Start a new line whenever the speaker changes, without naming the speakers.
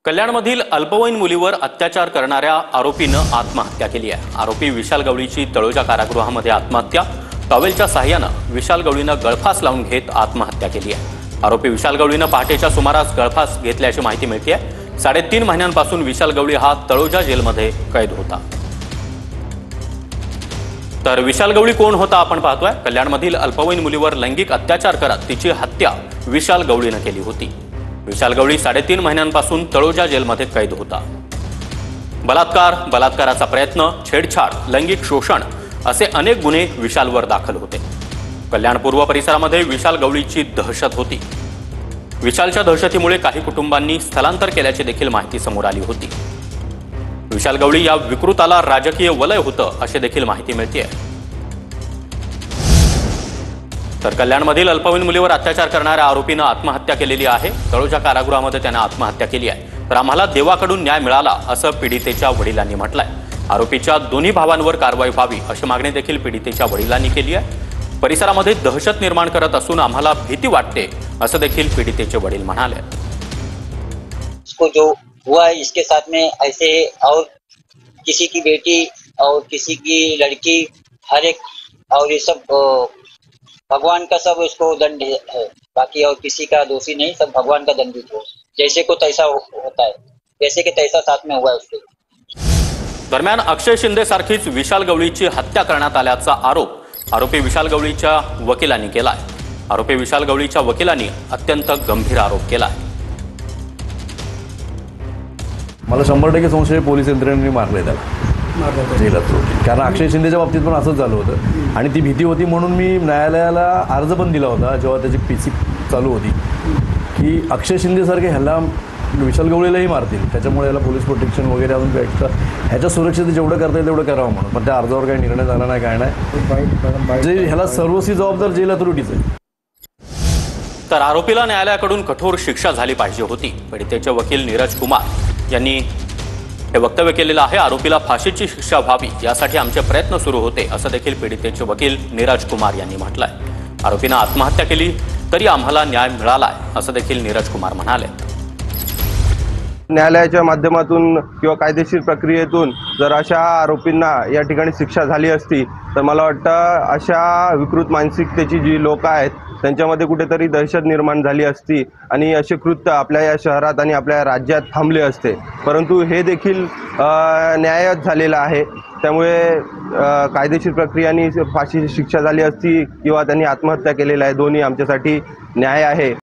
कल्याणमधील अल्पवयीन मुलीवर अत्याचार करणाऱ्या आरोपीनं आत्महत्या केली आहे। आरोपी विशाल गवळीची तळोजा कारागृहामध्ये आत्महत्या। टॉवेलच्या सहाय्यानं विशाल गवळीनं गळफास लावून घेत आत्महत्या केली आहे। आरोपी विशाल गवळीनं पहाटेच्या सुमारास गळफास घेतल्याची माहिती मिळते आहे। 3.5 महिन्यांपासून विशाल गवळी हा तळोजा जेलमध्ये कैद होता। तर विशाल गवळी कोण होता आपण पाहतोय। कल्याणमधील अल्पवयीन मुलीवर लैंगिक अत्याचार करत तिची हत्या विशाल गवळीनं केली होती। विशाल गवळी 3.5 महिन्यांपासून तळोजा जेलमध्ये कैद होता। बलात्काराचा प्रयत्न, छेडछाड, लैंगिक शोषण असे अनेक गुन्हे विशालवर दाखल होते। कल्याण पूर्व परिसरामध्ये विशाल गवळीची दहशत होती। विशालच्या दहशतीमुळे काही कुटुंबांनी स्थलांतर केल्याची देखील माहिती समोर आली होती। विशाल गवळी या विकृताला राजकीय वलय होतं अशी देखील माहिती मिळते। तर कल्याणमधील अल्पवयीन मुलीवर अत्याचार करणाऱ्या आरोपीनं आत्महत्या केलेली आहे। तळोजा कारागृहामध्ये त्याने आत्महत्या केली आहे। तर आम्हाला देवाकडून न्याय मिळाला असं पीडितेच्या वडिलांनी म्हटलंय। आरोपीच्या दोन्ही भावांवर कारवाई व्हावी अशी मागणी देखील पीडितेच्या वडिलांनी केली आहे। परिसरामध्ये दहशत निर्माण करत असून आम्हाला भीती वाटते असं देखील पीडितेचे वडील म्हणाले।
इसको जो हुआ है इसके साथ में ऐसे और किसी की बेटी और किसी की लड़की हर एक और ये सब भगवान का सब इसको दंड है। बाकी और किसी का दोषी नहीं, सब भगवान का दंड है। जैसे को तैसा होता है, जैसे के तैसा साथ में हुआ है उसके।
दरम्यान अक्षय शिंदे सारखीच विशाल गवळीची हत्या करण्यात आल्याचा आरोप आरोपी विशाल गवळीच्या वकिलांनी केलाय। आरोपी विशाल गवळीच्या वकिलांनी अत्यंत गंभीर आरोप केलाय।
मला 100% संशय पोलीस यंत्रणेने मारले त्याला जेलात सोडले। कारण अक्षय शिंदेच्या बाबतीत पण असंच झालं होतं आणि ती भीती होती म्हणून मी न्यायालयाला अर्ज पण दिला होता जेव्हा त्याची पीसी चालू होती की अक्षय शिंदेसारखे ह्याला विशाल गवळीलाही मारतील, त्याच्यामुळे याला पोलीस प्रोटेक्शन वगैरे अजून एक्स्ट्रा ह्याच्या सुरक्षित जेवढं करता येईल तेवढं करावं म्हणून। पण त्या अर्जावर काही निर्णय झाला नाही, काय नाही। जे ह्याला सर्वस्वी जबाबदार जेल अथॉरिटीच आहे।
तर आरोपीला न्यायालयाकडून कठोर शिक्षा झाली पाहिजे होती। पीडितेचे वकील नीरज कुमार यांनी हे वक्तव्य केलेलं आहे। आरोपीला फाशीची शिक्षा व्हावी यासाठी आमचे प्रयत्न सुरू होते असं देखील पीडितेचे वकील नीरज कुमार यांनी म्हटलंय। आरोपीनं आत्महत्या केली तरी आम्हाला न्याय मिळालाय असं देखील नीरज कुमार म्हणाले।
न्यायालयाच्या माध्यमातून किंवा कायदेशीर प्रक्रियेतून जर अशा आरोपींना या ठिकाणी शिक्षा झाली असती तर मला वाटतं अशा विकृत मानसिकतेची जी लोक आहेत त्यांच्यामध्ये कुठेतरी दहशत निर्माण झाली असती आणि असे कृत्य आपल्या या शहरात आणि आपल्या राज्यात थांबले असते। परंतु हे देखील न्यायच झालेलं आहे। त्यामुळे कायदेशीर प्रक्रियेने फाशीची शिक्षा झाली असती किंवा त्यांनी आत्महत्या केलेली आहे, दोन्ही आमच्यासाठी न्याय आहे।